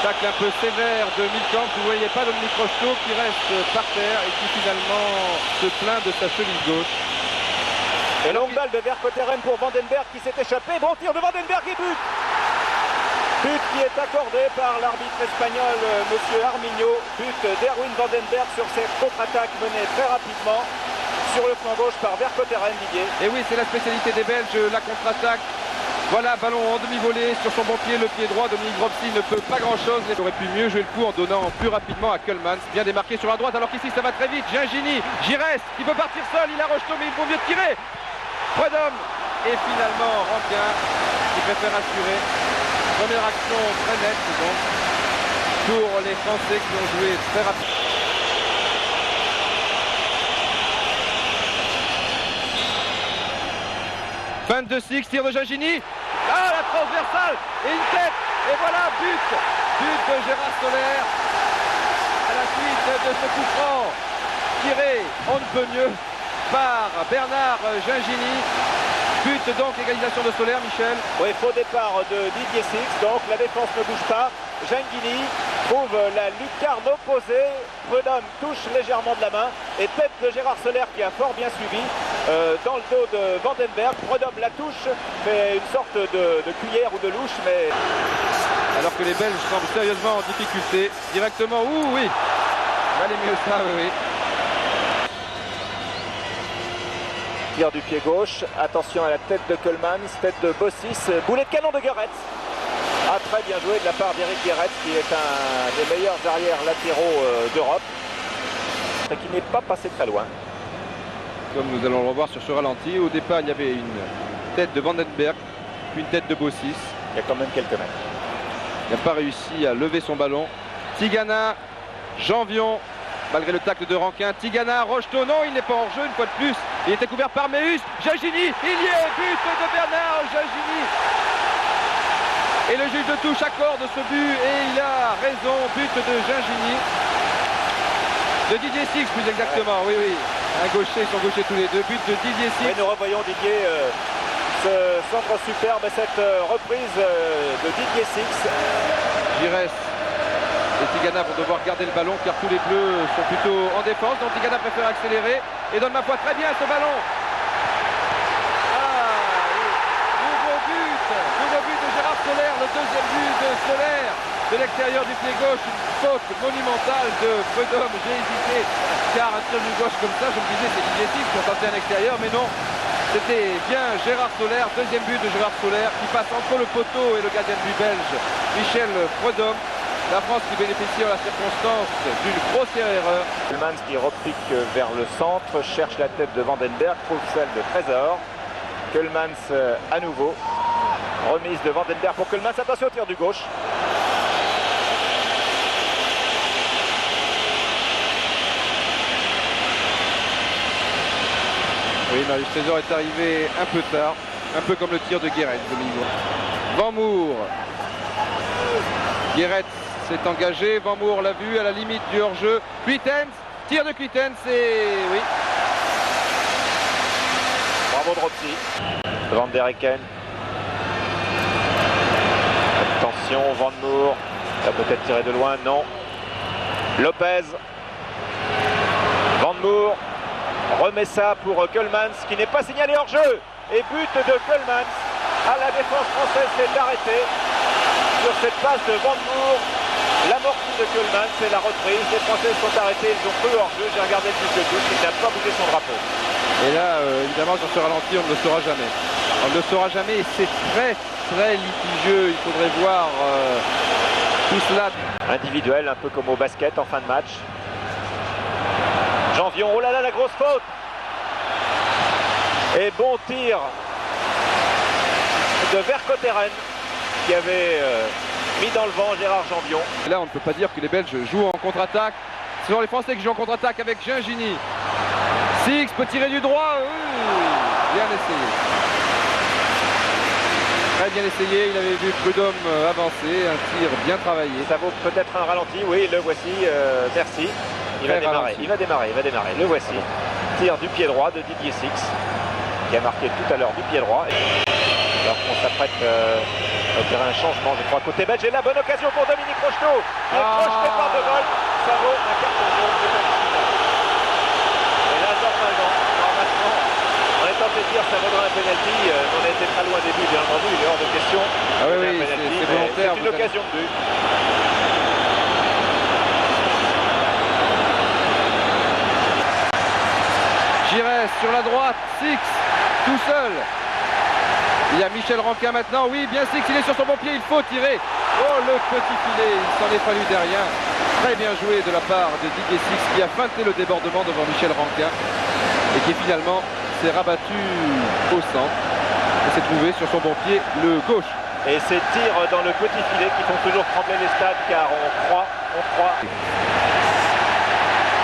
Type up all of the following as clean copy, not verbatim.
Tacle un peu sévère de Milkamp. Vous ne voyez pas Dominique Rocheteau qui reste par terre et qui finalement se plaint de sa cheville gauche. Et longue balle de Vercotteren pour Vandenberg qui s'est échappé. Bon tir de Vandenberg et but. But qui est accordé par l'arbitre espagnol, monsieur Armiño. But d'Erwin Vandenberg sur cette contre-attaque menée très rapidement sur le flanc gauche par Vercotteren, Didier. Et oui, c'est la spécialité des Belges, la contre-attaque. Voilà, ballon en demi-volée sur son bon pied, le pied droit. Dominique Dropsy ne peut pas grand-chose. Il aurait pu mieux jouer le coup en donnant plus rapidement à Keulemans. Bien démarqué sur la droite, alors qu'ici ça va très vite. Gingini, Giresse qui peut partir seul. Il a Rocheteau, mais il faut mieux tirer. Prudhomme. Et finalement, Rankin qui préfère assurer. Première action très nette donc pour les Français qui ont joué très rapidement. 22-6, tir de Gingini. Ah, la transversale et une tête. Et voilà, but. But de Gérard Soler. À la suite de ce coup franc tiré, on ne peut mieux, par Bernard Gingini. But donc, égalisation de Soler, Michel. Oui, faux départ de Didier Six. Donc la défense ne bouge pas. Gingini trouve la lucarne opposée. Prudhomme touche légèrement de la main. Et tête de Gérard Soler qui a fort bien suivi dans le dos de Vandenberg. Prudhomme la touche, fait une sorte de cuillère ou de louche. Mais alors que les Belges semblent sérieusement en difficulté. Directement, ouh oui. Allez mieux ça, oui, oui. Tir du pied gauche, attention à la tête de Keulemans, tête de Bossis, boulet de canon de Guéretz. Ah, très bien joué de la part d'Éric Guéretz, qui est un des meilleurs arrières latéraux d'Europe, et qui n'est pas passé très loin. Comme nous allons le revoir sur ce ralenti, au départ il y avait une tête de Vandenberg, puis une tête de Bossis. Il y a quand même quelques mètres. Il n'a pas réussi à lever son ballon. Tigana, Janvion, malgré le tacle de Rankin. Tigana, Rocheteau, non, il n'est pas hors jeu une fois de plus. Il était couvert par Meus. Gingini, il y est, but de Bernard Gingini. Et le juge de touche accorde ce but et il a raison, but de Gingini. De Didier Six plus exactement, oui, oui. Un gaucher, ils sont gauchers tous les deux. But de Didier Six. Et nous revoyons Didier, ce centre superbe et cette reprise de Didier Six. Giresse et Tigana vont devoir garder le ballon car tous les bleus sont plutôt en défense. Donc Tigana préfère accélérer et donne ma foi très bien ce ballon. Ah, nouveau but de Gérard Soler, le deuxième but de Soler de l'extérieur du pied gauche. Une faute monumentale de Prudhomme. J'ai hésité car un tir du gauche comme ça, je me disais c'est Didier Six pour tenter un extérieur, mais non. C'était bien Gérard Soler, deuxième but de Gérard Soler qui passe entre le poteau et le gardien de but belge Michel Prudhomme. La France qui bénéficie en la circonstance d'une grossière erreur. Keulemans qui repique vers le centre, cherche la tête de Vandenberg, trouve celle de Trésor. Keulemans à nouveau. Remise de Vandenberg pour Keulemans, attention au tir du gauche. Oui, Marius Trésor est arrivé un peu tard, un peu comme le tir de Guéretz de Mignon. Van Mour. Guéretz s'est engagé, Van Mour l'a vu à la limite du hors-jeu. Cuitens, tir de Cuitens et oui. Bravo Dropsy. Van der Hecken. Attention, Van Mour. Il va peut-être tirer de loin, non. Lopez. Van Mour. Remet ça pour Keulemans qui n'est pas signalé hors jeu. Et but de Keulemans. À la défense française s'est arrêtée sur cette passe de Van Mour. L'amorti de Keulemans, c'est la reprise. Les Français sont arrêtés, ils ont cru hors jeu. J'ai regardé le but de touche, il n'a pas bougé son drapeau. Et là, évidemment, sur ce ralenti, on ne le saura jamais. On ne le saura jamais et c'est très, très litigieux. Il faudrait voir tout cela. Individuel, un peu comme au basket en fin de match. Janvion, oh là là, la grosse faute. Et bon tir de Vercotteren qui avait mis dans le vent Gérard Janvion. Et là, on ne peut pas dire que les Belges jouent en contre-attaque. Ce sont les Français qui jouent en contre-attaque avec Gingini. Six peut tirer du droit. Bien essayé. Très bien essayé. Il avait vu Prudhomme avancer. Un tir bien travaillé. Ça vaut peut-être un ralenti. Oui, le voici. Merci. Il va démarrer. Le voici. Tir du pied droit de Didier Six qui a marqué tout à l'heure du pied droit. Alors qu'on s'apprête Un changement, je crois, côté belge. Et la bonne occasion pour Dominique Rocheteau, qui est projeté par De Gaulle. Ça vaut un carton jaune. Et là, normalement, on est tenté de dire ça vaudra un penalty. On a été très loin au début, bien entendu. Il est hors de question. Ah oui, c'est volontaire. C'est une occasion de but. Giresse sur la droite, Six, tout seul. Il y a Michel Ranquin maintenant, oui, bien Six, il est sur son bon pied, il faut tirer. Oh, le petit filet, il s'en est fallu derrière. Très bien joué de la part de Didier Six qui a feinté le débordement devant Michel Ranquin et qui finalement s'est rabattu au centre et s'est trouvé sur son bon pied, le gauche. Et ces tirs dans le petit filet qui font toujours trembler les stades car on croit.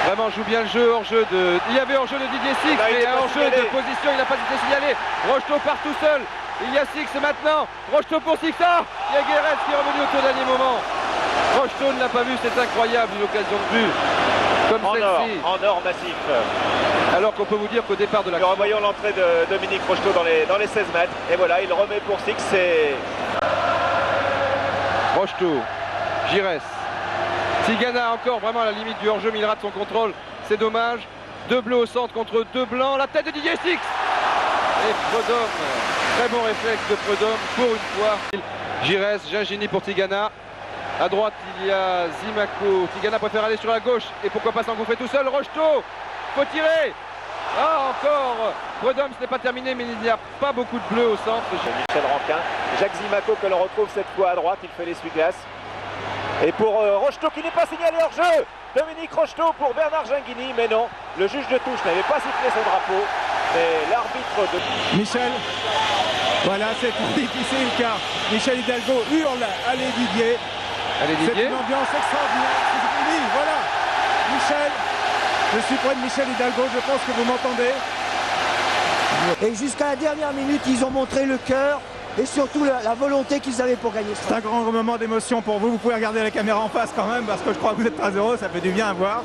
Vraiment joue bien le jeu, hors-jeu de... Il y avait hors-jeu de Didier Six, mais un hors-jeu de position, il n'a pas été signalé. Rocheteau part tout seul. Il y a Six maintenant. Rocheteau pour Six. Ah, il y a Guéret qui est revenu au tout dernier moment. Rocheteau ne l'a pas vu, c'est incroyable, une occasion de but. Comme celle-ci. En or massif. Alors qu'on peut vous dire qu'au départ de la... Revoyons l'entrée de Dominique Rocheteau dans les 16 mètres. Et voilà, il remet pour Six. Et... Rocheteau, Giresse. Tigana encore vraiment à la limite du hors-jeu, mais il rate son contrôle. C'est dommage. 2 bleus au centre contre 2 blancs. La tête de Didier Six. Et Prudhomme. Très bon réflexe de Prudhomme pour une fois. Giresse, Gingini pour Tigana. À droite, il y a Zimaco. Tigana préfère aller sur la gauche. Et pourquoi pas s'engouffrer tout seul. Rocheteau. Faut tirer. Ah, encore. Prudhomme, ce n'est pas terminé, mais il n'y a pas beaucoup de bleus au centre. Michel Ranquin. Jacques Zimaco que l'on retrouve cette fois à droite. Il fait l'essuie-glace. Et pour Rocheteau qui n'est pas signalé hors jeu. Dominique Rocheteau pour Bernard Gingini. Mais non, le juge de touche n'avait pas sifflé son drapeau. Mais l'arbitre de... Michel, voilà, c'est très difficile car Michel Hidalgo hurle. Allez Didier. Allez Didier. C'est une ambiance extraordinaire. Oui, voilà. Michel, je suis près de Michel Hidalgo, je pense que vous m'entendez. Et jusqu'à la dernière minute, ils ont montré le cœur et surtout la volonté qu'ils avaient pour gagner. C'est un grand moment d'émotion pour vous. Vous pouvez regarder la caméra en face quand même parce que je crois que vous êtes très heureux, ça fait du bien à voir.